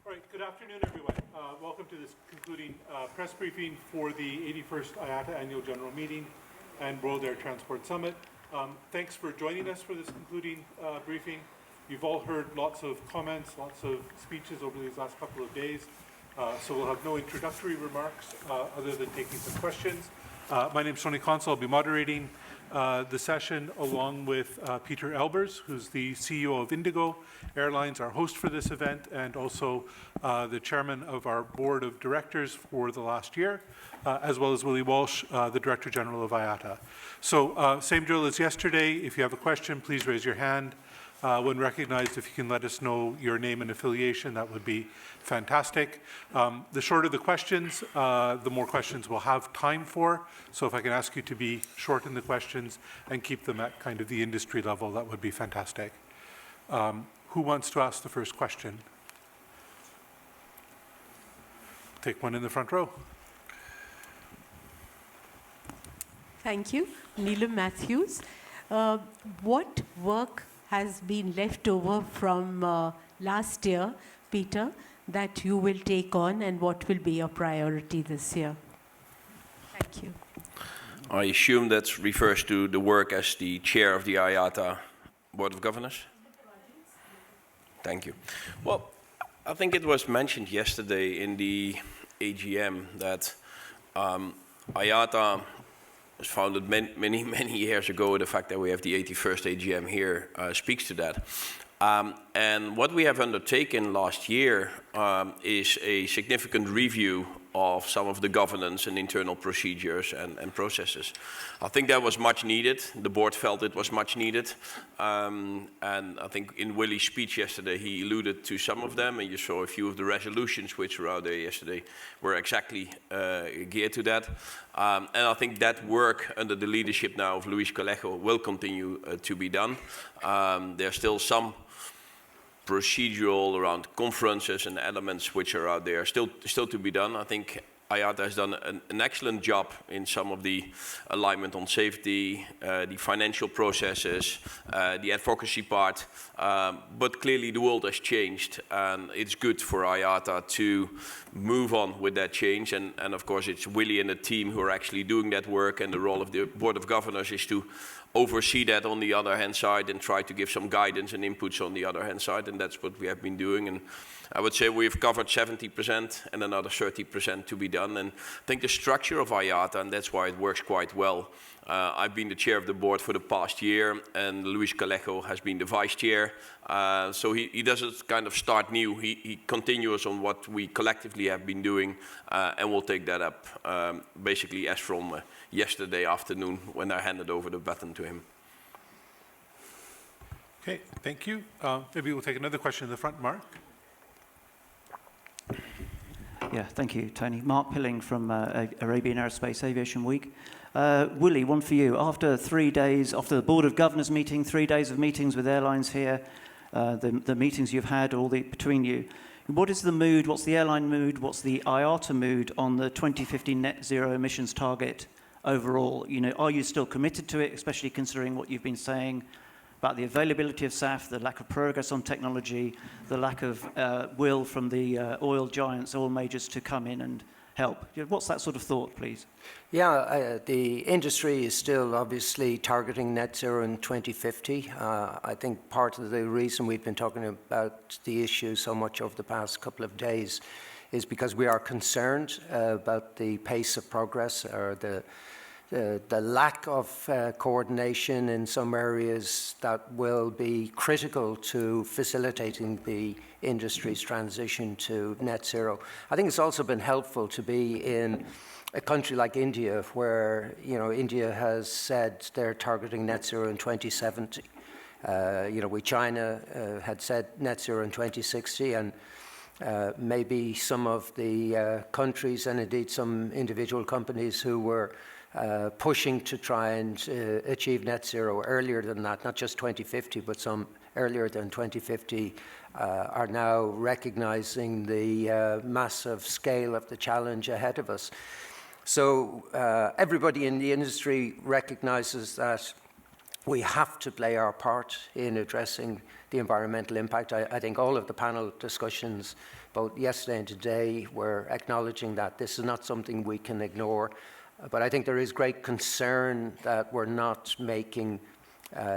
All right, good afternoon, everyone. Welcome to this concluding press briefing for the 81st IATA Annual General Meeting and World Air Transport Summit. Thanks for joining us for this concluding briefing. You've all heard lots of comments, lots of speeches over these last couple of days, so we'll have no introductory remarks other than taking some questions. My name is Tony Consul. I'll be moderating the session along with Pieter Elbers, who's the CEO of IndiGo Airlines, our host for this event, and also the chairman of our board of directors for the last year, as well as Willie Walsh, the Director General of IATA. So same drill as yesterday. If you have a question, please raise your hand. When recognized, if you can let us know your name and affiliation, that would be fantastic. The shorter the questions, the more questions we'll have time for. So if I can ask you to be short in the questions and keep them at kind of the industry level, that would be fantastic. Who wants to ask the first question? Take one in the front row. Thank you. Neelam Matthews. What work has been left over from last year, Pieter, that you will take on, and what will be your priority this year? Thank you. I assume that refers to the work as the chair of the IATA Board of Governors? Thank you. Well, I think it was mentioned yesterday in the AGM that IATA was founded many years ago. The fact that we have the 81st AGM here speaks to that. And what we have undertaken last year is a significant review of some of the governance and internal procedures and processes. I think that was much needed. The board felt it was much needed. And I think in Willie's speech yesterday, he alluded to some of them, and you saw a few of the resolutions which were out there yesterday were exactly geared to that. And I think that work under the leadership now of Luis Colegio will continue to be done. There's still some procedural around conferences and elements which are out there still to be done. I think IATA has done an excellent job in some of the alignment on safety, the financial processes, the advocacy part, but clearly the world has changed, and it's good for IATA to move on with that change, and of course it's Willie and the team who are actually doing that work, and the role of the Board of Governors is to oversee that on the other hand side and try to give some guidance and inputs on the other hand side, and that's what we have been doing. And I would say we've covered 70% and another 30% to be done. And I think the structure of IATA, and that's why it works quite well. I've been the chair of the board for the past year, and Luis Colegio has been the vice chair. So he doesn't kind of start new. He continues on what we collectively have been doing, and we'll take that up basically as from yesterday afternoon when I handed over the baton to him. Okay, thank you. Maybe we'll take another question in the front. Mark? Yeah, thank you, Tony. Mark Pilling from Arabian Aerospace Aviation Week. Willie, one for you. After the Board of Governors meeting, 3 days of meetings with airlines here, the meetings you've had between you, what is the mood, what's the airline mood, what's the IATA mood on the 2050 net zero emissions target overall? You know, are you still committed to it, especially considering what you've been saying about the availability of SAF, the lack of progress on technology, the lack of will from the oil giants, oil majors to come in and help? What's that sort of thought, please? Yeah, the industry is still obviously targeting net zero in 2050. I think part of the reason we've been talking about the issue so much over the past couple of days is because we are concerned about the pace of progress, or the lack of coordination in some areas that will be critical to facilitating the industry's transition to net zero. I think it's also been helpful to be in a country like India, where India has said they're targeting net zero in 2070. China had said net zero in 2060, and maybe some of the countries and indeed some individual companies who were pushing to try and achieve net zero earlier than that, not just 2050, but some earlier than 2050, are now recognizing the massive scale of the challenge ahead of us. So everybody in the industry recognizes that we have to play our part in addressing the environmental impact. I think all of the panel discussions, both yesterday and today, were acknowledging that this is not something we can ignore. But I think there is great concern that we're not making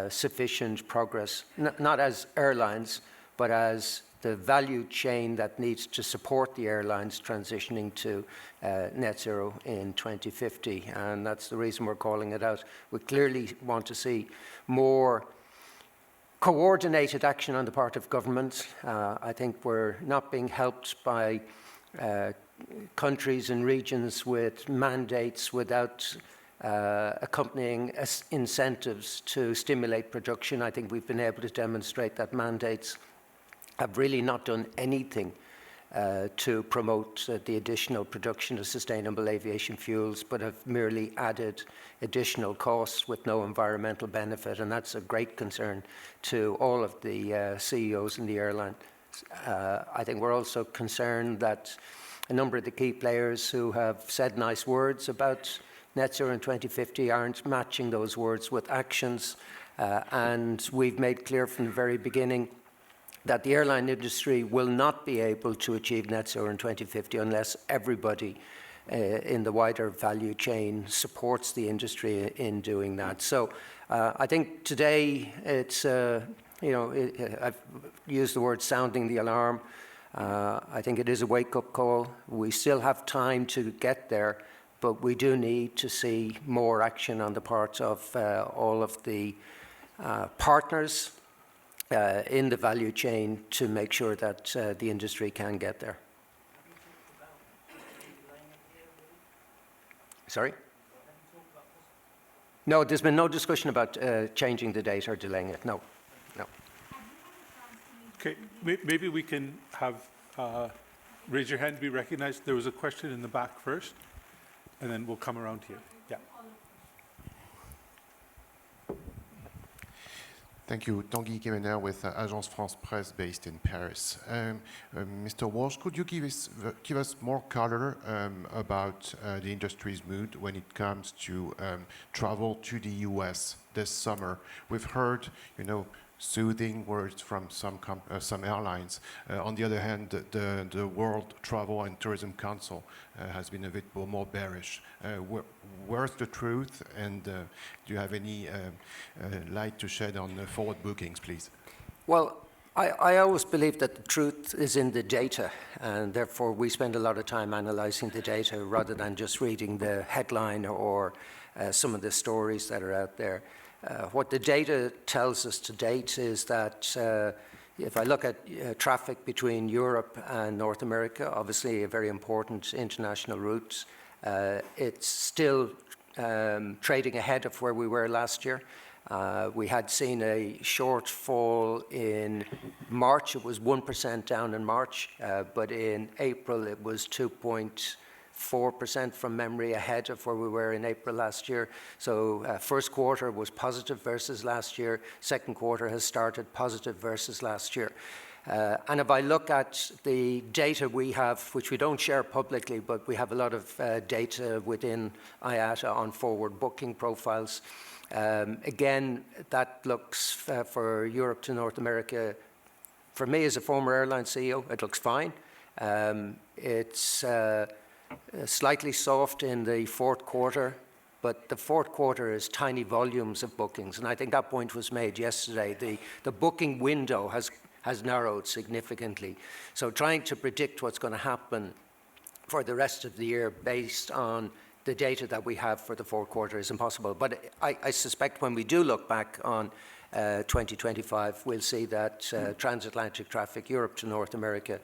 sufficient progress, not as airlines, but as the value chain that needs to support the airlines transitioning to net zero in 2050. And that's the reason we're calling it out. We clearly want to see more coordinated action on the part of government. I think we're not being helped by countries and regions with mandates without accompanying incentives to stimulate production. I think we've been able to demonstrate that mandates have really not done anything to promote the additional production of sustainable aviation fuels, but have merely added additional costs with no environmental benefit. And that's a great concern to all of the CEOs in the airline. I think we're also concerned that a number of the key players who have said nice words about net zero in 2050 aren't matching those words with actions. And we've made clear from the very beginning that the airline industry will not be able to achieve net zero in 2050 unless everybody in the wider value chain supports the industry in doing that. So I think today it's, I've used the word sounding the alarm. I think it is a wake-up call. We still have time to get there, but we do need to see more action on the part of all of the partners in the value chain to make sure that the industry can get there. Sorry? No, there's been no discussion about changing the date or delaying it. No, no. Okay, maybe we can have, raise your hand to be recognized. There was a question in the back first, and then we'll come around to you. Yeah. Thank you. Tanguy Kemener with Agence France Presse based in Paris. Mr. Walsh, could you give us more color about the industry's mood when it comes to travel to the US this summer? We've heard, soothing words from some airlines. On the other hand, the World Travel and Tourism Council has been a bit more bearish. Where's the truth, and do you have any light to shed on the forward bookings, please? Well, I always believe that the truth is in the data, and therefore we spend a lot of time analyzing the data rather than just reading the headline or some of the stories that are out there. What the data tells us to date is that if I look at traffic between Europe and North America, obviously a very important international route, it's still trading ahead of where we were last year. We had seen a shortfall in March. It was 1% down in March, but in April it was 2.4% from memory ahead of where we were in April last year. So first quarter was positive versus last year. Second quarter has started positive versus last year. And if I look at the data we have, which we don't share publicly, but we have a lot of data within IATA on forward booking profiles. Again, that looks for Europe to North America, for me as a former airline CEO, it looks fine. It's slightly soft in the fourth quarter, but the fourth quarter is tiny volumes of bookings. And I think that point was made yesterday. The booking window has narrowed significantly. So trying to predict what's going to happen for the rest of the year based on the data that we have for the fourth quarter is impossible. But I suspect when we do look back on 2025, we'll see that transatlantic traffic, Europe to North America,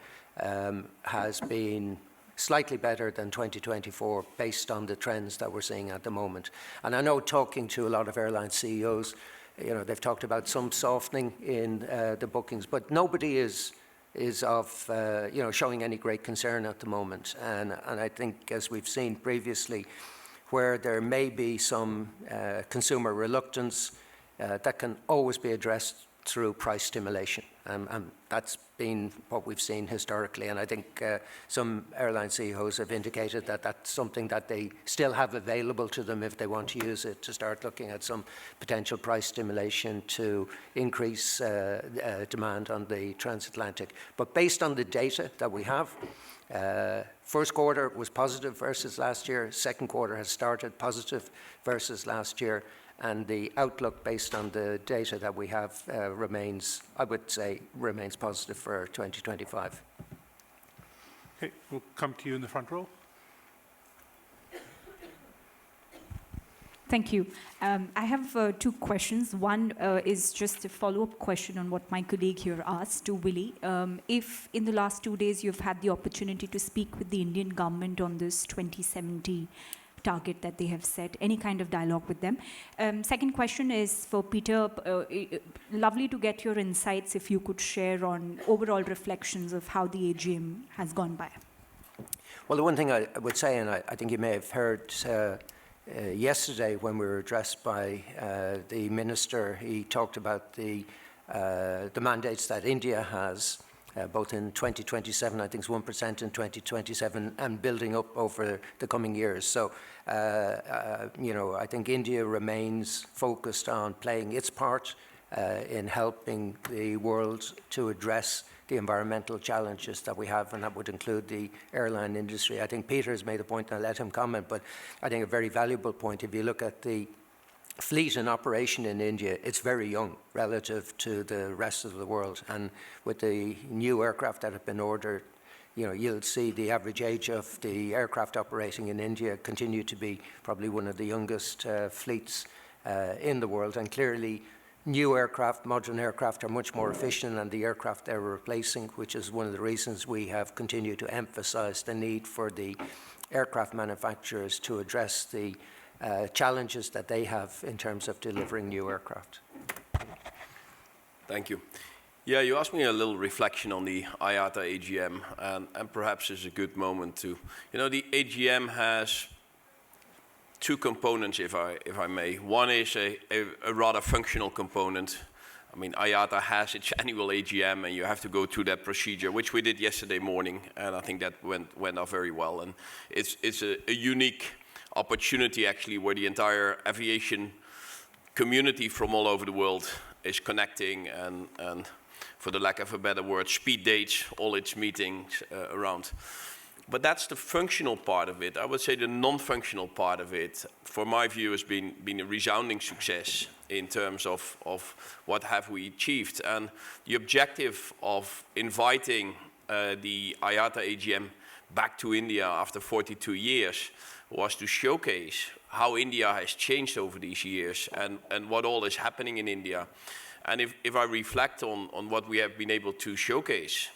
has been slightly better than 2024 based on the trends that we're seeing at the moment. And I know talking to a lot of airline CEOs, they've talked about some softening in the bookings, but nobody is showing any great concern at the moment. And I think, as we've seen previously, where there may be some consumer reluctance, that can always be addressed through price stimulation. And that's been what we've seen historically. And I think some airline CEOs have indicated that that's something that they still have available to them if they want to use it, to start looking at some potential price stimulation to increase demand on the transatlantic. But based on the data that we have, first quarter was positive versus last year. Second quarter has started positive versus last year. And the outlook based on the data that we have remains, I would say, remains positive for 2025. Okay, we'll come to you in the front row. Thank you. I have two questions. One is just a follow-up question on what my colleague here asked to Willie. If in the last 2 days you've had the opportunity to speak with the Indian government on this 2070 target that they have set, any kind of dialogue with them. Second question is for Pieter. Lovely to get your insights, if you could share on overall reflections of how the AGM has gone by. Well, the one thing I would say, and I think you may have heard yesterday when we were addressed by the minister, he talked about the mandates that India has, both in 2027, I think it's 1% in 2027, and building up over the coming years. So, you know, I think India remains focused on playing its part in helping the world to address the environmental challenges that we have, and that would include the airline industry. I think Pieter has made a point, and I'll let him comment, but I think a very valuable point. If you look at the fleet in operation in India, it's very young relative to the rest of the world. And with the new aircraft that have been ordered, you know, you'll see the average age of the aircraft operating in India continue to be probably one of the youngest fleets in the world. And clearly, new aircraft, modern aircraft, are much more efficient than the aircraft they're replacing, which is one of the reasons we have continued to emphasize the need for the aircraft manufacturers to address the challenges that they have in terms of delivering new aircraft. Thank you. Yeah, you asked me a little reflection on the IATA AGM, and perhaps it's a good moment to, you know, the AGM has two components, if I may. One is a rather functional component. I mean, IATA has its annual AGM, and you have to go through that procedure, which we did yesterday morning, and I think that went off very well. And it's a unique opportunity, actually, where the entire aviation community from all over the world is connecting and for the lack of a better word, speed dates all its meetings around. But that's the functional part of it. I would say the non-functional part of it, for my view, has been a resounding success in terms of what have we achieved. And the objective of inviting the IATA AGM back to India after 42 years was to showcase how India has changed over these years and what all is happening in India. And if I reflect on what we have been able to showcase,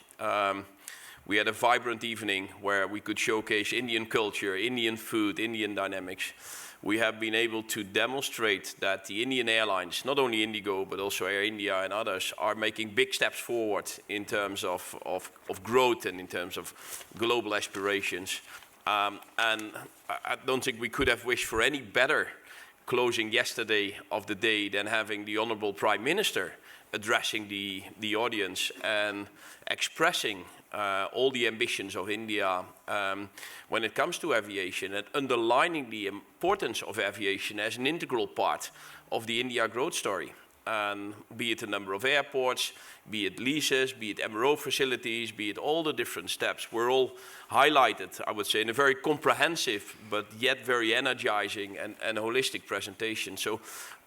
we had a vibrant evening where we could showcase Indian culture, Indian food, Indian dynamics. We have been able to demonstrate that the Indian airlines, not only IndiGo, but also Air India and others, are making big steps forward in terms of growth and in terms of global aspirations. And I don't think we could have wished for any better closing yesterday of the day than having the Honourable Prime Minister addressing the audience and expressing all the ambitions of India when it comes to aviation, and underlining the importance of aviation as an integral part of the India growth story. And be it the number of airports, be it leases, be it MRO facilities, be it all the different steps, were all highlighted, I would say, in a very comprehensive but yet very energizing and holistic presentation. So,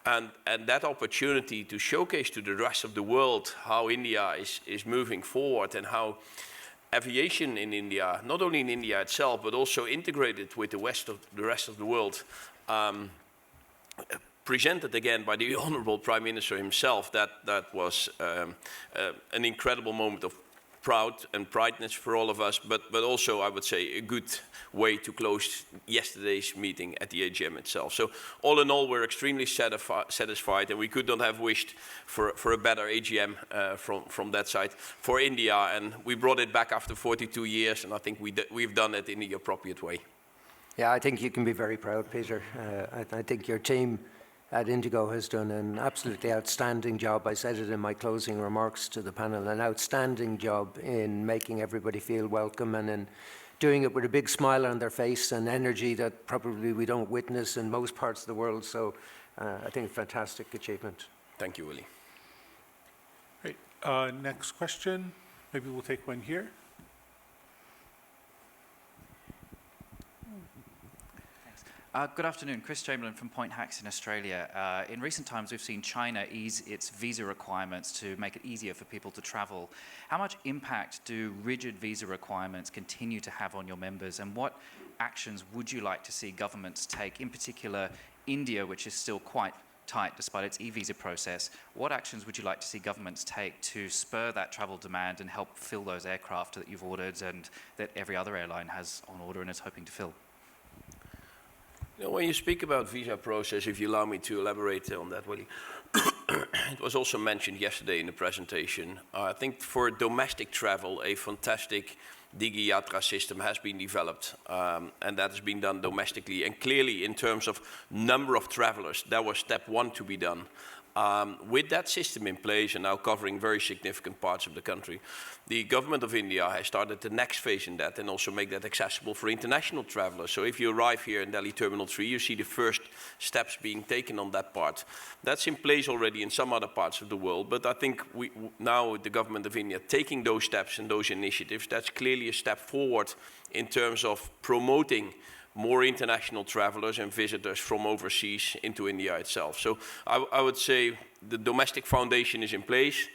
and that opportunity to showcase to the rest of the world how India is moving forward and how aviation in India, not only in India itself, but also integrated with the rest of the world, presented again by the Honourable Prime Minister himself, that was an incredible moment of pride and prideness for all of us, but also, I would say, a good way to close yesterday's meeting at the AGM itself. So all in all, we're extremely satisfied, and we could not have wished for a better AGM from that side for India, and we brought it back after 42 years, and I think we've done it in the appropriate way. Yeah, I think you can be very proud, Pieter. I think your team at IndiGo has done an absolutely outstanding job. I said it in my closing remarks to the panel, an outstanding job in making everybody feel welcome and in doing it with a big smile on their face and energy that probably we don't witness in most parts of the world. So I think a fantastic achievement. Thank you, Willie. Great. Next question. Maybe we'll take one here. Good afternoon, Chris Chamberlain from Point Hacks in Australia. In recent times, we've seen China ease its visa requirements to make it easier for people to travel. How much impact do rigid visa requirements continue to have on your members, and what actions would you like to see governments take, in particular India, which is still quite tight despite its e-visa process? What actions would you like to see governments take to spur that travel demand and help fill those aircraft that you've ordered and that every other airline has on order and is hoping to fill? You know, when you speak about visa process, if you allow me to elaborate on that, Willie, it was also mentioned yesterday in the presentation. I think for domestic travel, a fantastic IATA system has been developed, and that has been done domestically. And clearly, in terms of number of travelers, that was step one to be done. With that system in place and now covering very significant parts of the country, the government of India has started the next phase in that and also make that accessible for international travelers. So if you arrive here in Delhi Terminal 3, you see the first steps being taken on that part. That's in place already in some other parts of the world, but I think now the government of India taking those steps and those initiatives, that's clearly a step forward in terms of promoting more international travelers and visitors from overseas into India itself. So I would say the domestic foundation is in place,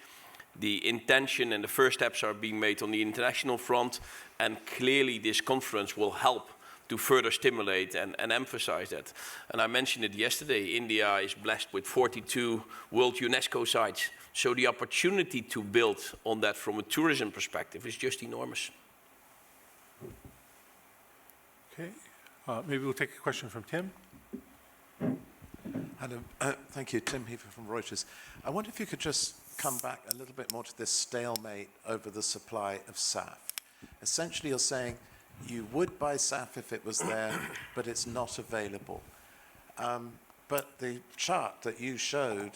the intention and the first steps are being made on the international front, and clearly this conference will help to further stimulate and emphasize that. And I mentioned it yesterday, India is blessed with 42 World UNESCO sites, so the opportunity to build on that from a tourism perspective is just enormous. Okay. Maybe we'll take a question from Tim. Hello, thank you, Tim Heaver from Reuters. I wonder if you could just come back a little bit more to this stalemate over the supply of SAF. Essentially, you're saying you would buy SAF if it was there, but it's not available. But the chart that you showed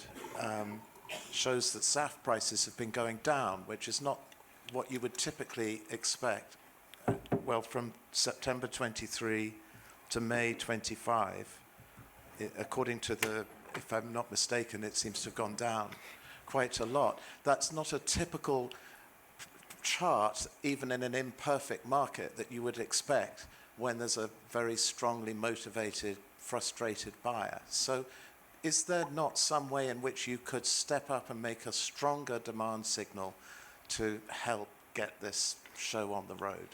shows that SAF prices have been going down, which is not what you would typically expect. Well, from September 23 to May 25, according to the, if I'm not mistaken, it seems to have gone down quite a lot. That's not a typical chart, even in an imperfect market, that you would expect when there's a very strongly motivated, frustrated buyer. So is there not some way in which you could step up and make a stronger demand signal to help get this show on the road?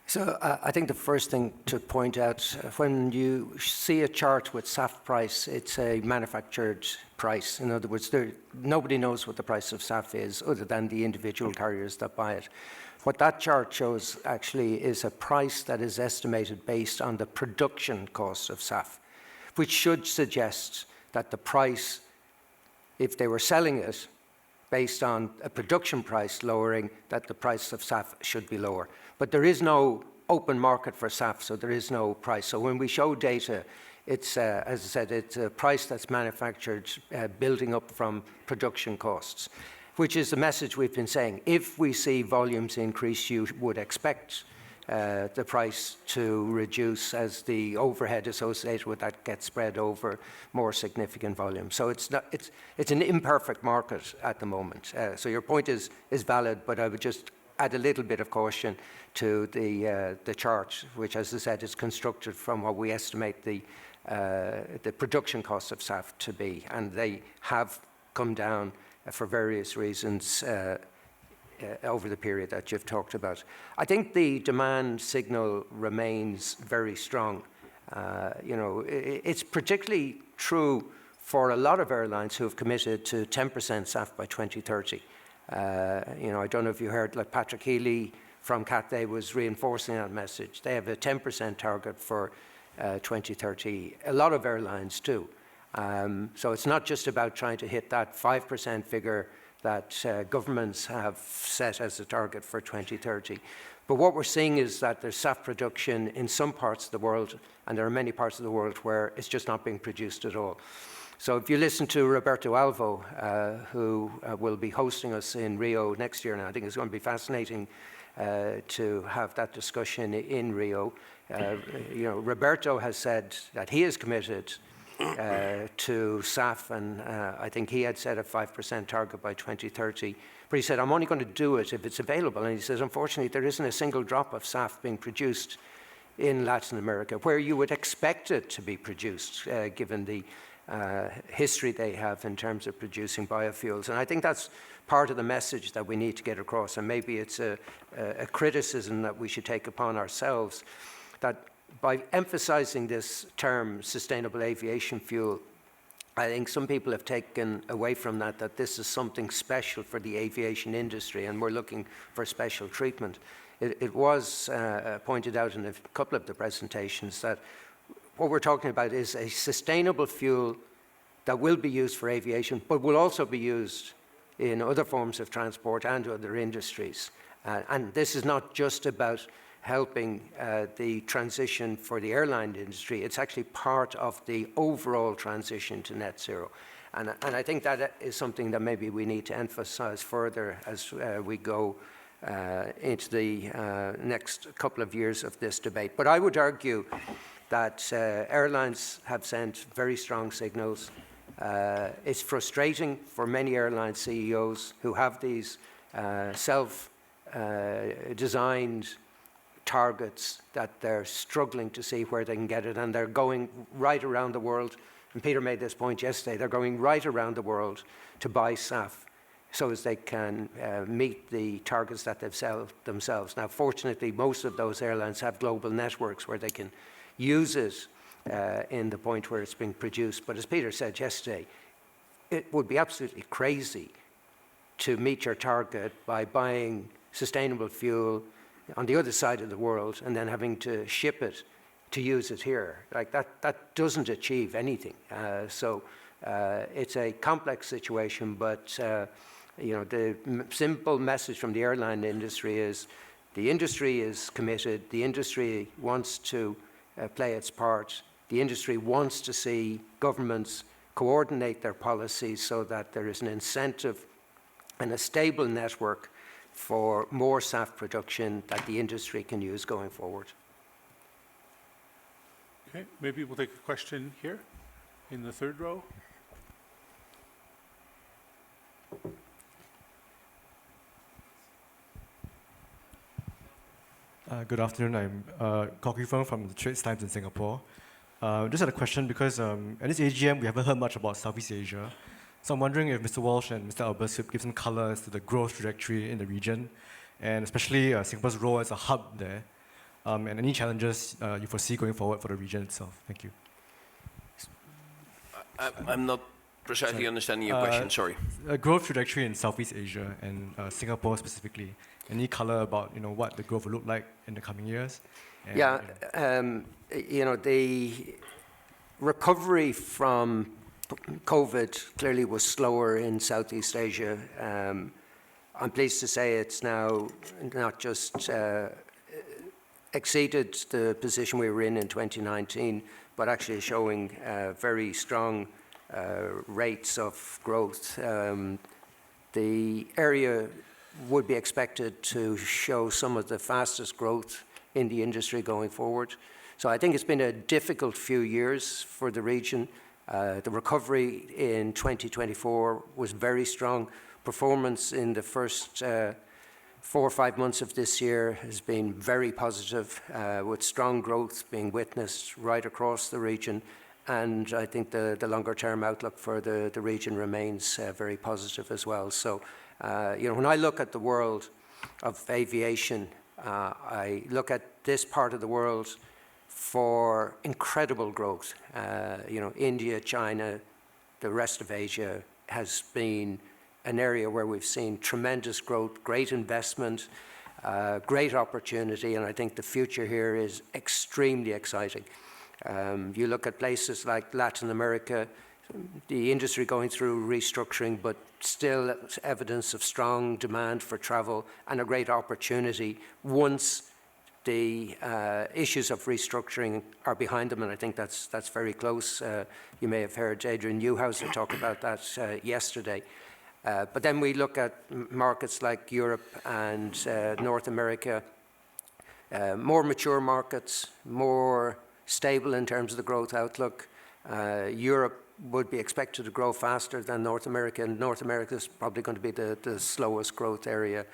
So I think the first thing to point out, when you see a chart with SAF price, it's a manufactured price. In other words, nobody knows what the price of SAF is other than the individual carriers that buy it. What that chart shows actually is a price that is estimated based on the production cost of SAF, which should suggest that the price, if they were selling it based on a production price lowering, that the price of SAF should be lower. But there is no open market for SAF, so there is no price. So when we show data, it's, as I said, it's a price that's manufactured, building up from production costs, which is the message we've been saying. If we see volumes increase, you would expect the price to reduce as the overhead associated with that gets spread over more significant volume. So it's an imperfect market at the moment. So your point is valid, but I would just add a little bit of caution to the chart, which, as I said, is constructed from what we estimate the production costs of SAF to be, and they have come down for various reasons over the period that you've talked about. I think the demand signal remains very strong. You know, it's particularly true for a lot of airlines who have committed to 10% SAF by 2030. You know, I don't know if you heard, like Patrick Healy from Cathay was reinforcing that message. They have a 10% target for 2030. A lot of airlines do. So it's not just about trying to hit that 5% figure that governments have set as a target for 2030. But what we're seeing is that there's SAF production in some parts of the world, and there are many parts of the world where it's just not being produced at all. So if you listen to Roberto Alvo, who will be hosting us in Rio next year, and I think it's going to be fascinating to have that discussion in Rio. Roberto has said that he is committed to SAF, and I think he had set a 5% target by 2030. But he said, I'm only going to do it if it's available. And he says, unfortunately, there isn't a single drop of SAF being produced in Latin America, where you would expect it to be produced, given the history they have in terms of producing biofuels. And I think that's part of the message that we need to get across. And maybe it's a criticism that we should take upon ourselves, that by emphasizing this term, sustainable aviation fuel, I think some people have taken away from that this is something special for the aviation industry and we're looking for special treatment. It was pointed out in a couple of the presentations that what we're talking about is a sustainable fuel that will be used for aviation, but will also be used in other forms of transport and other industries. And this is not just about helping the transition for the airline industry. It's actually part of the overall transition to net zero. And I think that is something that maybe we need to emphasize further as we go into the next couple of years of this debate. But I would argue that airlines have sent very strong signals. It's frustrating for many airline CEOs who have these self-designed targets that they're struggling to see where they can get it, and they're going right around the world. And Peter made this point yesterday, they're going right around the world to buy SAF so as they can meet the targets that they've set themselves. Now, fortunately, most of those airlines have global networks where they can use it in the point where it's being produced. But as Peter said yesterday, it would be absolutely crazy to meet your target by buying sustainable fuel on the other side of the world and then having to ship it to use it here. Like that doesn't achieve anything. So it's a complex situation, but the simple message from the airline industry is the industry is committed, the industry wants to play its part, the industry wants to see governments coordinate their policies so that there is an incentive and a stable network for more SAF production that the industry can use going forward. Okay, maybe we'll take a question here in the third row. Good afternoon. I'm Kok Yu Feng from the Straits Times in Singapore. Just had a question because at this AGM we haven't heard much about Southeast Asia. So I'm wondering if Mr. Walsh and Mr. Elbers could give some color as to the growth trajectory in the region, and especially Singapore's role as a hub there, and any challenges you foresee going forward for the region itself. Thank you. I'm not precisely understanding your question, sorry. Growth trajectory in Southeast Asia and Singapore specifically. Any color about what the growth will look like in the coming years? And, the recovery from COVID clearly was slower in Southeast Asia. I'm pleased to say it's now not just exceeded the position we were in 2019, but actually showing very strong rates of growth. The area would be expected to show some of the fastest growth in the industry going forward. So I think it's been a difficult few years for the region. The recovery in 2024 was very strong. Performance in the first 4 or 5 months of this year has been very positive, with strong growth being witnessed right across the region. And I think the longer-term outlook for the region remains very positive as well. So, when I look at the world of aviation, I look at this part of the world for incredible growth. India, China, the rest of Asia has been an area where we've seen tremendous growth, great investment, great opportunity, and I think the future here is extremely exciting. You look at places like Latin America, the industry going through restructuring, but still evidence of strong demand for travel and a great opportunity once the issues of restructuring are behind them, and I think that's very close. You may have heard Adrian Newhouser talk about that yesterday. But then we look at markets like Europe and North America, more mature markets, more stable in terms of the growth outlook. Europe would be expected to grow faster than North America, and North America is probably going to be the slowest growth area,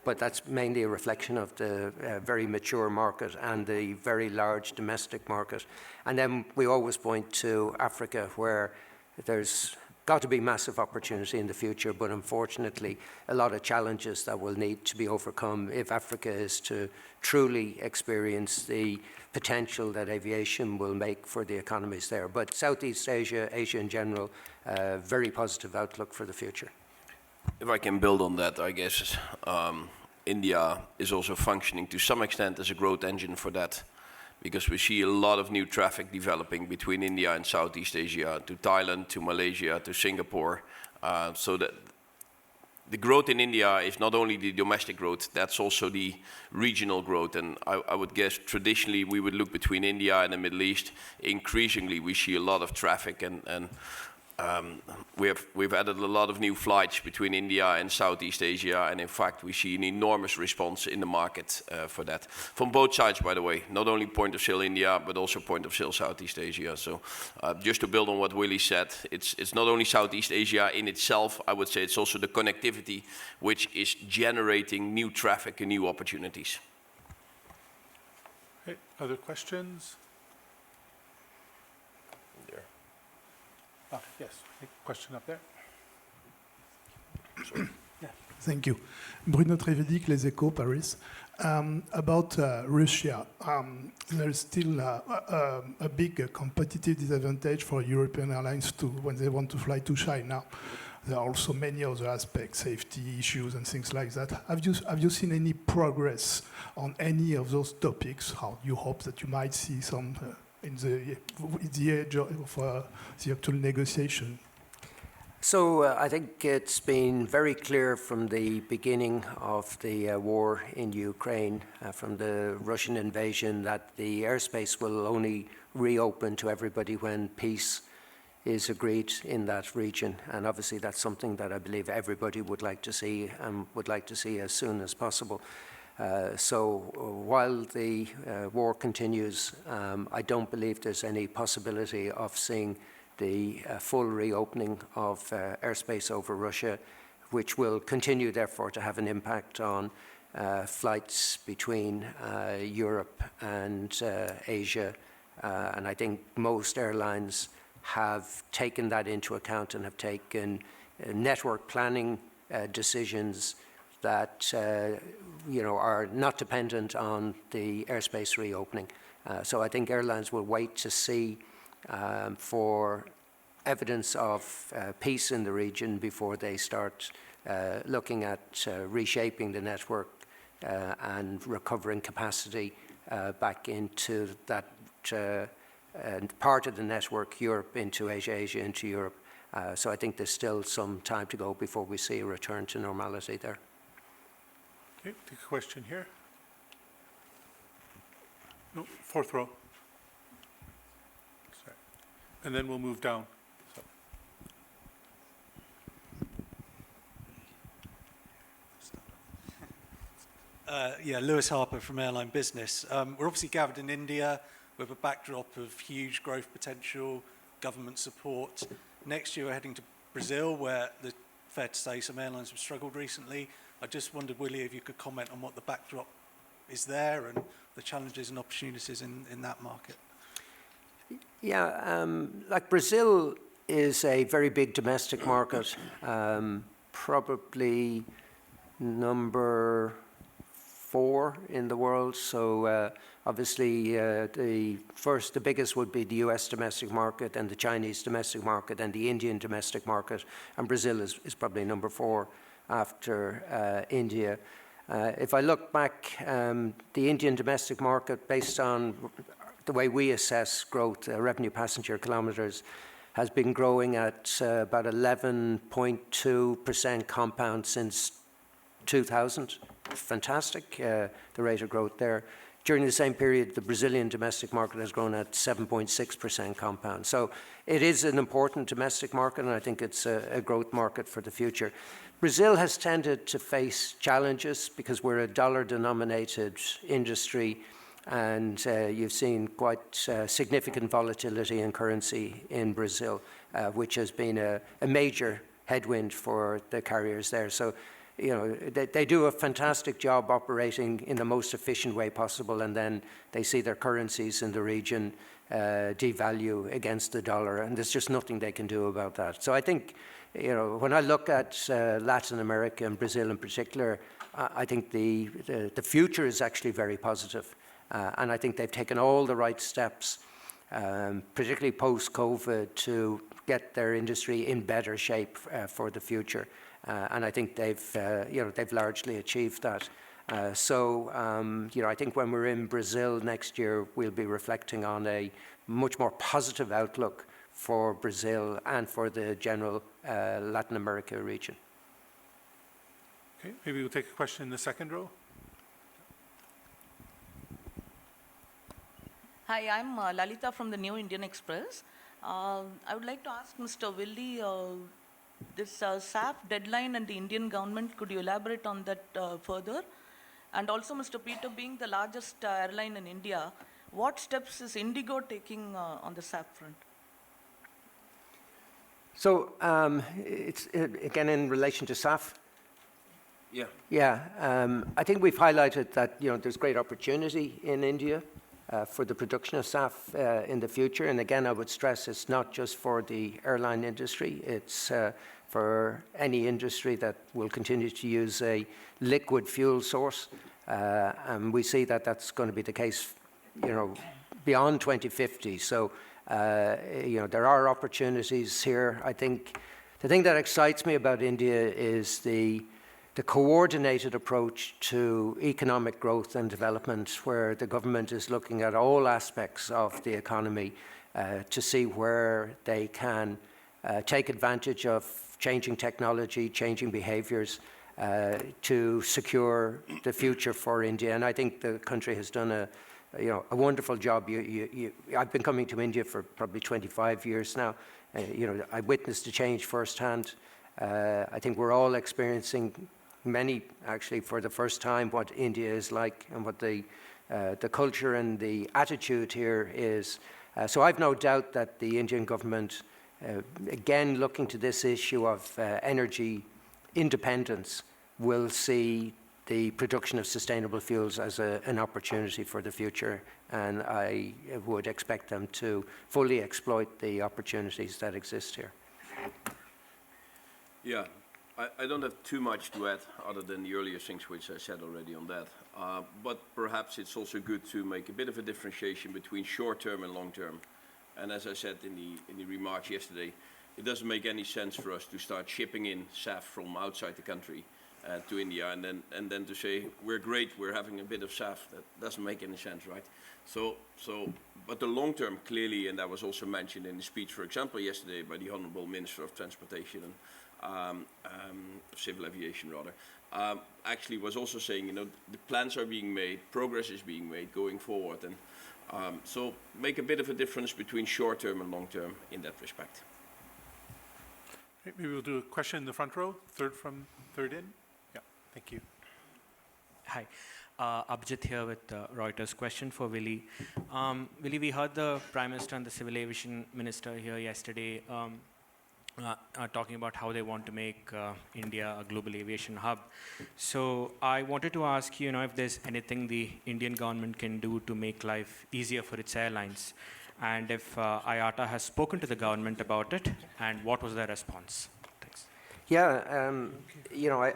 but that's mainly a reflection of the very mature market and the very large domestic market. And then we always point to Africa, where there's got to be massive opportunity in the future, but unfortunately a lot of challenges that will need to be overcome if Africa is to truly experience the potential that aviation will make for the economies there. But Southeast Asia, Asia in general, very positive outlook for the future. If I can build on that, I guess India is also functioning to some extent as a growth engine for that, because we see a lot of new traffic developing between India and Southeast Asia, to Thailand, to Malaysia, to Singapore. So that the growth in India is not only the domestic growth, that's also the regional growth. And I would guess traditionally we would look between India and the Middle East. Increasingly we see a lot of traffic, and we've added a lot of new flights between India and Southeast Asia, and in fact we see an enormous response in the market for that. From both sides, by the way, not only point of sale India, but also point of sale Southeast Asia. So just to build on what Willie said, it's not only Southeast Asia in itself, I would say it's also the connectivity which is generating new traffic and new opportunities. Okay, other questions? Yes, question up there. Yeah. Thank you. Bruno Trevedic, Les Echos, Paris. About Russia, there's still a big competitive disadvantage for European airlines when they want to fly to China. There are also many other aspects, safety issues and things like that. Have you seen any progress on any of those topics? How you hope that you might see some in the edge of the actual negotiation? So I think it's been very clear from the beginning of the war in Ukraine, from the Russian invasion, that the airspace will only reopen to everybody when peace is agreed in that region. And obviously that's something that I believe everybody would like to see, and would like to see as soon as possible. So while the war continues, I don't believe there's any possibility of seeing the full reopening of airspace over Russia, which will continue therefore to have an impact on flights between Europe and Asia. And I think most airlines have taken that into account and have taken network planning decisions that are not dependent on the airspace reopening. So I think airlines will wait to see for evidence of peace in the region before they start looking at reshaping the network and recovering capacity back into that part of the network, Europe into Asia, Asia into Europe. So I think there's still some time to go before we see a return to normality there. Okay, take a question here. No, fourth row. Sorry. And then we'll move down. Yeah, Lewis Harper from Airline Business. We're obviously gathered in India with a backdrop of huge growth potential, government support. Next year we're heading to Brazil, where, fair to say, some airlines have struggled recently. I just wondered, Willie, if you could comment on what the backdrop is there and the challenges and opportunities in that market. Yeah, like Brazil is a very big domestic market, probably number 4 in the world. So obviously the biggest would be the US domestic market, and the Chinese domestic market, and the Indian domestic market, and Brazil is probably number 4 after India. If I look back, the Indian domestic market, based on the way we assess growth, revenue passenger kilometres, has been growing at about 11.2% compound since 2000. Fantastic, the rate of growth there. During the same period, the Brazilian domestic market has grown at 7.6% compound. So it is an important domestic market, and I think it's a growth market for the future. Brazil has tended to face challenges because we're a dollar-denominated industry, and you've seen quite significant volatility in currency in Brazil, which has been a major headwind for the carriers there. So, you know, they do a fantastic job operating in the most efficient way possible, and then they see their currencies in the region devalue against the dollar, and there's just nothing they can do about that. So I think, you know, when I look at Latin America and Brazil in particular, I think the future is actually very positive. And I think they've taken all the right steps, particularly post-COVID, to get their industry in better shape for the future. And I think they've largely achieved that. You know, I think when we're in Brazil next year, we'll be reflecting on a much more positive outlook for Brazil and for the general Latin America region. Okay, maybe we'll take a question in the second row. Hi, I'm Lalita from the New Indian Express. I would like to ask Mr. Willie, this SAF deadline and the Indian government, could you elaborate on that further? And also, Mr. Pieter, being the largest airline in India, what steps is IndiGo taking on the SAF front? So it's again in relation to SAF. Yeah. Yeah, I think we've highlighted that, you know, there's great opportunity in India for the production of SAF in the future. And again, I would stress it's not just for the airline industry, it's for any industry that will continue to use a liquid fuel source. And we see that that's going to be the case, you know, beyond 2050. So, you know, there are opportunities here. I think the thing that excites me about India is the coordinated approach to economic growth and development, where the government is looking at all aspects of the economy to see where they can take advantage of changing technology, changing behaviors to secure the future for India. And I think the country has done a wonderful job. I've been coming to India for probably 25 years now. You know, I witnessed the change firsthand. I think we're all experiencing, many actually for the first time, what India is like and what the culture and the attitude here is. So I've no doubt that the Indian government, again looking to this issue of energy independence, will see the production of sustainable fuels as an opportunity for the future. And I would expect them to fully exploit the opportunities that exist here. Yeah. I don't have too much to add other than the earlier things which I said already on that. But perhaps it's also good to make a bit of a differentiation between short-term and long-term. And as I said in the remarks yesterday, it doesn't make any sense for us to start shipping in SAF from outside the country to India and then to say, we're great, we're having a bit of SAF. That doesn't make any sense, right? But the long term, clearly, and that was also mentioned in the speech, for example, yesterday by the Honourable Minister of Transportation and Civil Aviation, rather, actually was also saying, you know, the plans are being made, progress is being made going forward. And so make a bit of a difference between short term and long term in that respect. Okay, maybe we'll do a question in the front row, third in. Yeah, thank you. Hi, Abhijit here with Reuters. Question for Willie. Willie, we heard the Prime Minister and the Civil Aviation Minister here yesterday talking about how they want to make India a global aviation hub. So I wanted to ask you, if there's anything the Indian government can do to make life easier for its airlines, and if IATA has spoken to the government about it, and what was their response? Thanks. Yeah,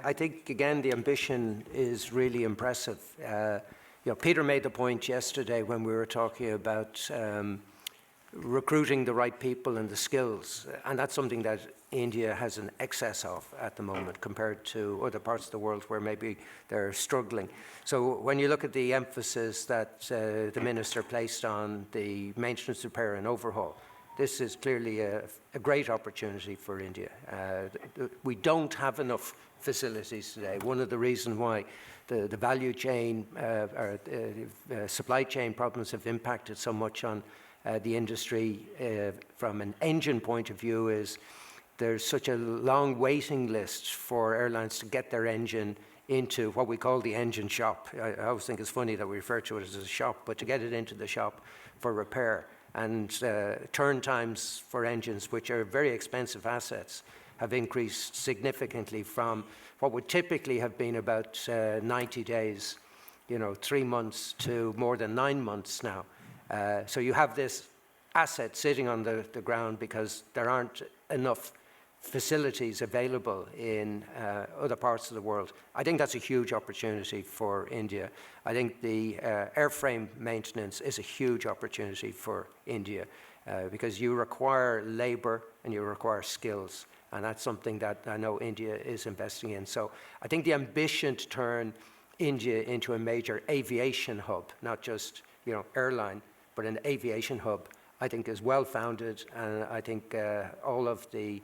I think, again, the ambition is really impressive. Peter made the point yesterday when we were talking about recruiting the right people and the skills, and that's something that India has an excess of at the moment compared to other parts of the world where maybe they're struggling. So when you look at the emphasis that the Minister placed on the maintenance, repair and overhaul, this is clearly a great opportunity for India. We don't have enough facilities today. One of the reasons why the value chain or supply chain problems have impacted so much on the industry from an engine point of view is there's such a long waiting list for airlines to get their engine into what we call the engine shop. I always think it's funny that we refer to it as a shop, but to get it into the shop for repair. And turn times for engines, which are very expensive assets, have increased significantly from what would typically have been about 90 days, 3 months to more than 9 months now. So you have this asset sitting on the ground because there aren't enough facilities available in other parts of the world. I think that's a huge opportunity for India. I think the airframe maintenance is a huge opportunity for India because you require labor and you require skills. And that's something that I know India is investing in. So I think the ambition to turn India into a major aviation hub, not just airline, but an aviation hub, I think is well-founded. And I think all of the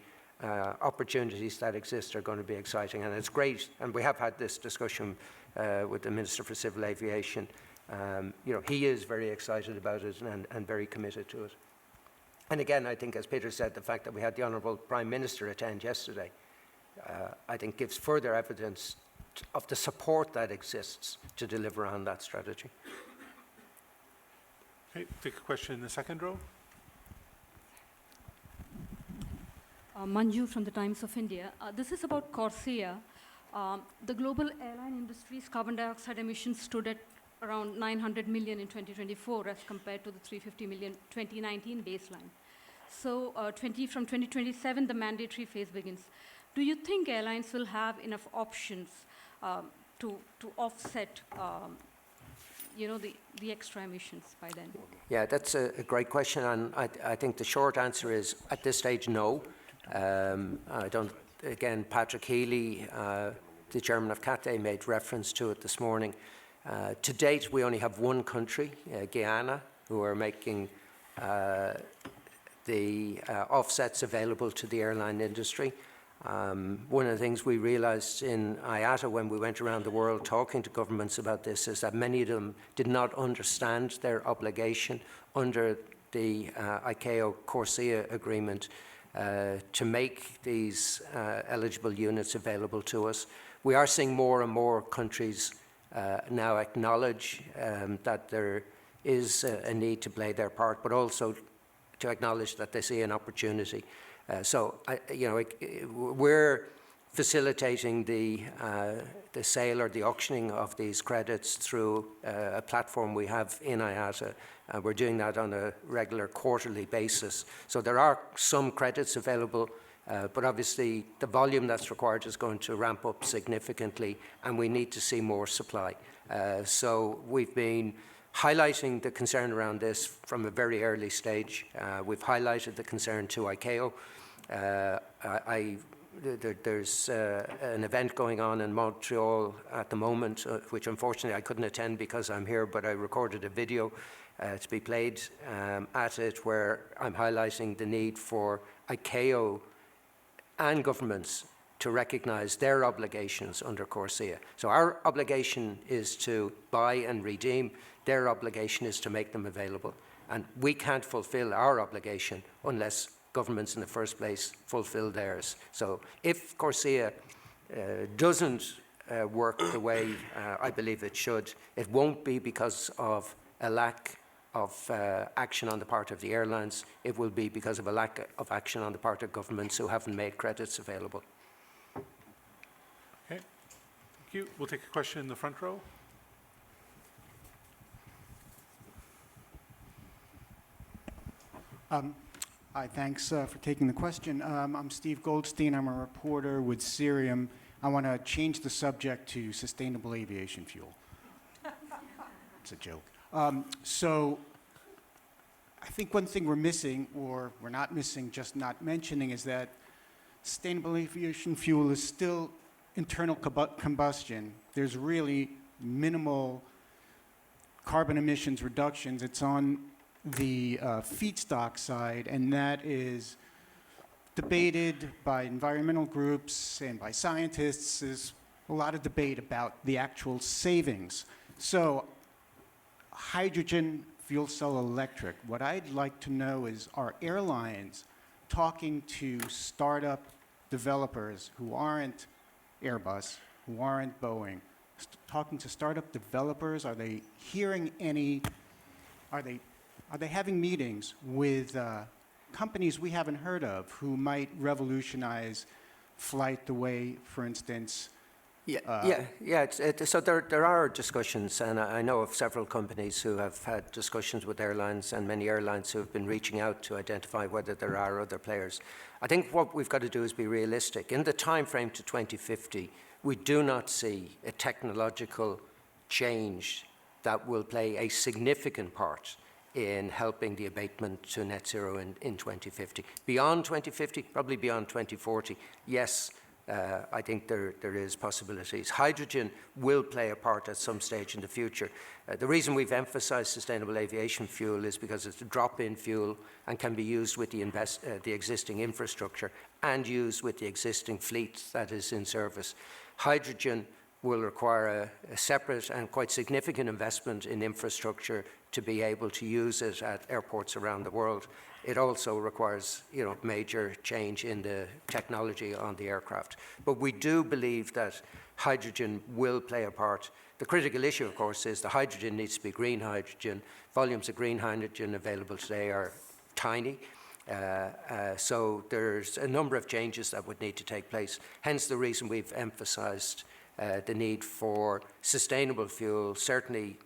opportunities that exist are going to be exciting. And it's great. And we have had this discussion with the Minister for Civil Aviation. He is very excited about it and very committed to it. And again, I think, as Peter said, the fact that we had the Honourable Prime Minister attend yesterday, I think gives further evidence of the support that exists to deliver on that strategy. Okay, take a question in the second row. Manju from the Times of India. This is about Corsia. The global airline industry's carbon dioxide emissions stood at around 900 million in 2024 as compared to the 350 million 2019 baseline. So from 2027, the mandatory phase begins. Do you think airlines will have enough options to offset the extra emissions by then? Yeah, that's a great question. And I think the short answer is, at this stage, no. Again, Patrick Healy, the chairman of CATE, made reference to it this morning. To date, we only have one country, Guyana, who are making the offsets available to the airline industry. One of the things we realized in IATA when we went around the world talking to governments about this is that many of them did not understand their obligation under the ICAO Corsia agreement to make these eligible units available to us. We are seeing more and more countries now acknowledge that there is a need to play their part, but also to acknowledge that they see an opportunity. We're facilitating the sale or the auctioning of these credits through a platform we have in IATA. We're doing that on a regular quarterly basis. So there are some credits available, but obviously the volume that's required is going to ramp up significantly, and we need to see more supply. So we've been highlighting the concern around this from a very early stage. We've highlighted the concern to ICAO. There's an event going on in Montreal at the moment, which unfortunately I couldn't attend because I'm here, but I recorded a video to be played at it where I'm highlighting the need for ICAO and governments to recognize their obligations under Corsia. So our obligation is to buy and redeem. Their obligation is to make them available. And we can't fulfill our obligation unless governments in the first place fulfill theirs. So if Corsia doesn't work the way I believe it should, it won't be because of a lack of action on the part of the airlines. It will be because of a lack of action on the part of governments who haven't made credits available. Okay, thank you. We'll take a question in the front row. Hi, thanks for taking the question. I'm Steve Goldstein. I'm a reporter with Cirium. I want to change the subject to sustainable aviation fuel. It's a joke. So I think one thing we're missing, or we're not missing, just not mentioning, is that sustainable aviation fuel is still internal combustion. There's really minimal carbon emissions reductions. It's on the feedstock side, and that is debated by environmental groups and by scientists as a lot of debate about the actual savings. So hydrogen, fuel cell electric, what I'd like to know is, are airlines talking to startup developers who aren't Airbus, who aren't Boeing, talking to startup developers? Are they hearing any, are they having meetings with companies we haven't heard of who might revolutionize flight the way, for instance, So there are discussions, and I know of several companies who have had discussions with airlines, and many airlines who have been reaching out to identify whether there are other players. I think what we've got to do is be realistic. In the time frame to 2050, we do not see a technological change that will play a significant part in helping the abatement to net zero in 2050. Beyond 2050, probably beyond 2040, yes, I think there is possibilities. Hydrogen will play a part at some stage in the future. The reason we've emphasized sustainable aviation fuel is because it's a drop-in fuel and can be used with the existing infrastructure and used with the existing fleet that is in service. Hydrogen will require a separate and quite significant investment in infrastructure to be able to use it at airports around the world. It also requires, major change in the technology on the aircraft. But we do believe that hydrogen will play a part. The critical issue, of course, is the hydrogen needs to be green hydrogen. Volumes of green hydrogen available today are tiny. So there's a number of changes that would need to take place. Hence the reason we've emphasized the need for sustainable fuel, certainly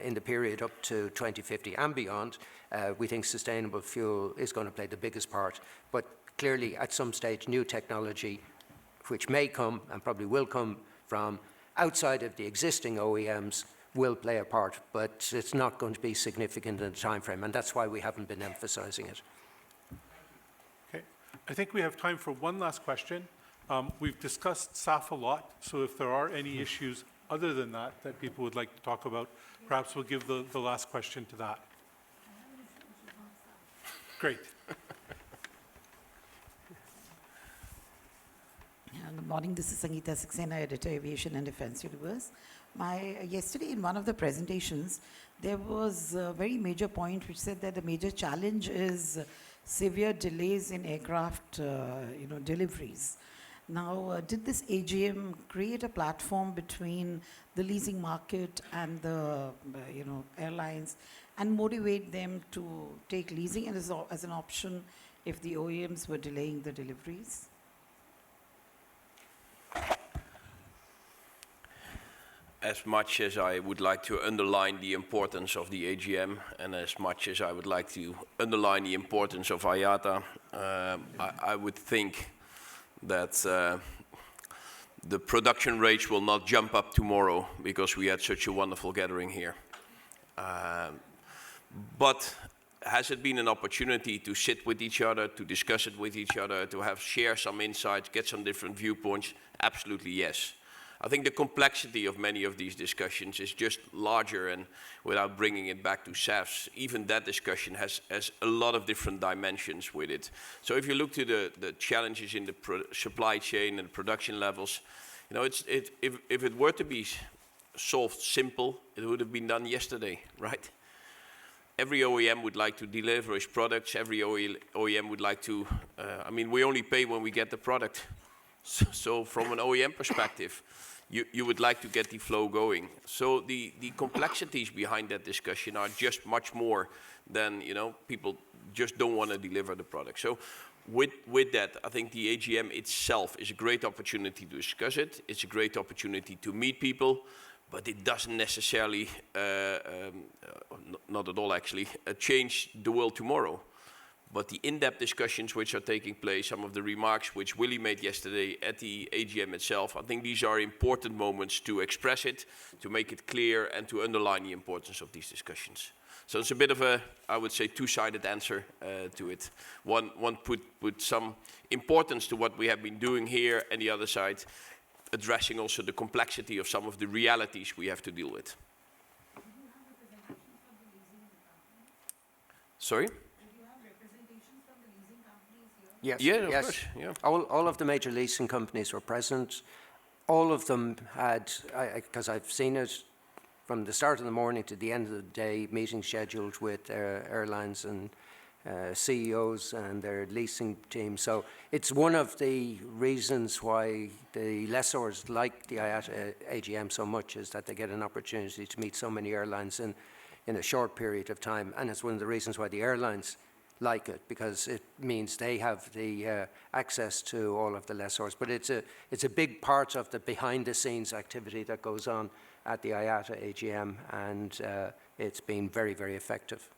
in the period up to 2050 and beyond. We think sustainable fuel is going to play the biggest part, but clearly at some stage new technology, which may come and probably will come from outside of the existing OEMs, will play a part, but it's not going to be significant in the time frame, and that's why we haven't been emphasizing it. Okay, I think we have time for one last question. We've discussed SAF a lot, so if there are any issues other than that people would like to talk about, perhaps we'll give the last question to that. Great. Good morning, this is Sangeeta Saxena, Editor, Aviation and Defense Universe. Yesterday in one of the presentations, there was a very major point which said that the major challenge is severe delays in aircraft deliveries. Now, did this AGM create a platform between the leasing market and the airlines and motivate them to take leasing as an option if the OEMs were delaying the deliveries? As much as I would like to underline the importance of the AGM, and as much as I would like to underline the importance of IATA, I would think that the production rates will not jump up tomorrow because we had such a wonderful gathering here. But has it been an opportunity to sit with each other, to discuss it with each other, to share some insights, get some different viewpoints? Absolutely yes. I think the complexity of many of these discussions is just larger, and without bringing it back to SAFs, even that discussion has a lot of different dimensions with it. So if you look to the challenges in the supply chain and production levels, if it were to be solved simple, it would have been done yesterday, right? Every OEM would like to deliver his products. Every OEM would like to, we only pay when we get the product. So from an OEM perspective, you would like to get the flow going. So the complexities behind that discussion are just much more than, people just don't want to deliver the product. So with that, I think the AGM itself is a great opportunity to discuss it. It's a great opportunity to meet people, but it doesn't necessarily, not at all actually, change the world tomorrow. But the in-depth discussions which are taking place, some of the remarks which Willie made yesterday at the AGM itself, I think these are important moments to express it, to make it clear, and to underline the importance of these discussions. So it's a bit of a, I would say, two-sided answer to it. One put some importance to what we have been doing here, and the other side addressing also the complexity of some of the realities we have to deal with. Sorry? Yes, yeah, of yes. course, yeah. All of the major leasing companies were present. all of them had, because I've seen it from the start of the morning to the end of the day, meetings scheduled with airlines and CEOs and their leasing team. So it's one of the reasons why the lessors like the IATA AGM so much, is that they get an opportunity to meet so many airlines in a short period of time. And it's one of the reasons why the airlines like it, because it means they have the access to all of the lessors. But it's a big part of the behind-the-scenes activity that goes on at the IATA AGM, and it's been very, very effective.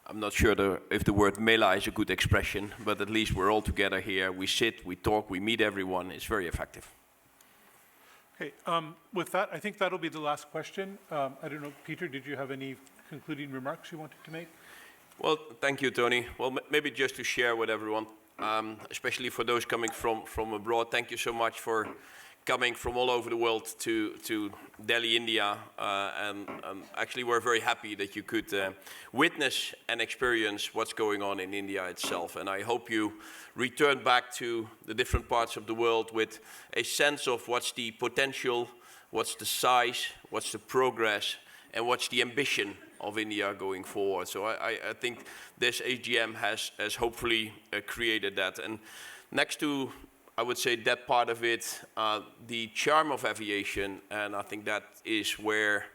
I'm not sure if the word mela is a good expression, but at least we're all together here. We sit, we talk, we meet everyone. It's very effective. Okay, with that, I think that'll be the last question. I don't know, Pieter, did you have any concluding remarks you wanted to make? Well, thank you, Tony. Well, maybe just to share with everyone, especially for those coming from abroad, thank you so much for coming from all over the world to Delhi, India, and actually we're very happy that you could witness and experience what's going on in India itself. And I hope you return back to the different parts of the world with a sense of what's the potential, what's the size, what's the progress, and what's the ambition of India going forward. So I think this AGM has hopefully created that. And next to, I would say, that part of it, the charm of aviation, and I think that is where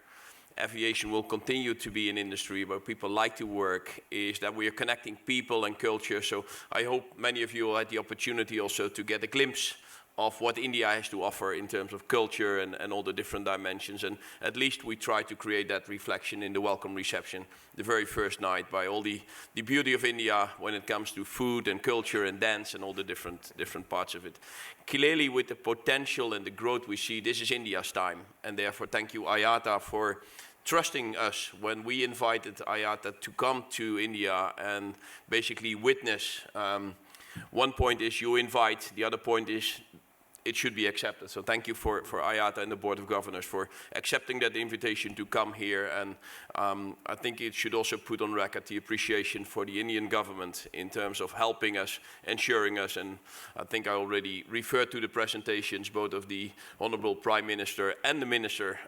aviation will continue to be an industry where people like to work, is that we are connecting people and culture. So I hope many of you will have the opportunity also to get a glimpse of what India has to offer in terms of culture and all the different dimensions. And at least we try to create that reflection in the welcome reception the very first night, by all the beauty of India when it comes to food and culture and dance and all the different parts of it. Clearly, with the potential and the growth we see, this is India's time. And therefore, thank you, IATA, for trusting us when we invited IATA to come to India and basically witness. One point is you invite, the other point is it should be accepted. So thank you for IATA and the Board of Governors for accepting that invitation to come here. And I think it should also put on record the appreciation for the Indian government in terms of helping us, ensuring us. And I think I already referred to the presentations, both of the Honorable Prime Minister and the Minister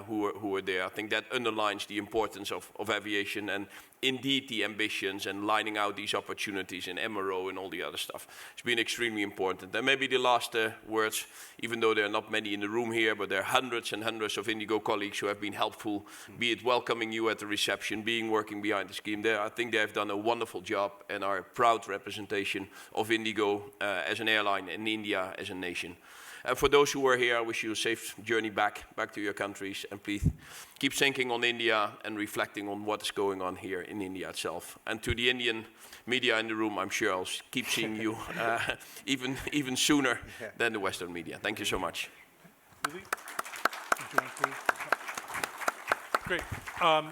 who were there. I think that underlines the importance of aviation and indeed the ambitions and lining out these opportunities in MRO and all the other stuff. It's been extremely important. And maybe the last words, even though there are not many in the room here, but there are hundreds and hundreds of IndiGo colleagues who have been helpful, be it welcoming you at the reception, working behind the scheme there. I think they have done a wonderful job and are a proud representation of IndiGo as an airline and India as a nation. And for those who are here, I wish you a safe journey back to your countries. And please keep thinking on India and reflecting on what is going on here in India itself. And to the Indian media in the room, I'm sure I'll keep seeing you even sooner than the Western media. Thank you so much. Willie? Great.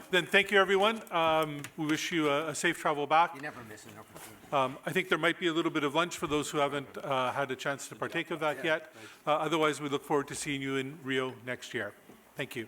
Then thank you, everyone. We wish you a safe travel back. You never miss an opportunity. I think there might be a little bit of lunch for those who haven't had a chance to partake of that yet. Otherwise, we look forward to seeing you in Rio next year. Thank you.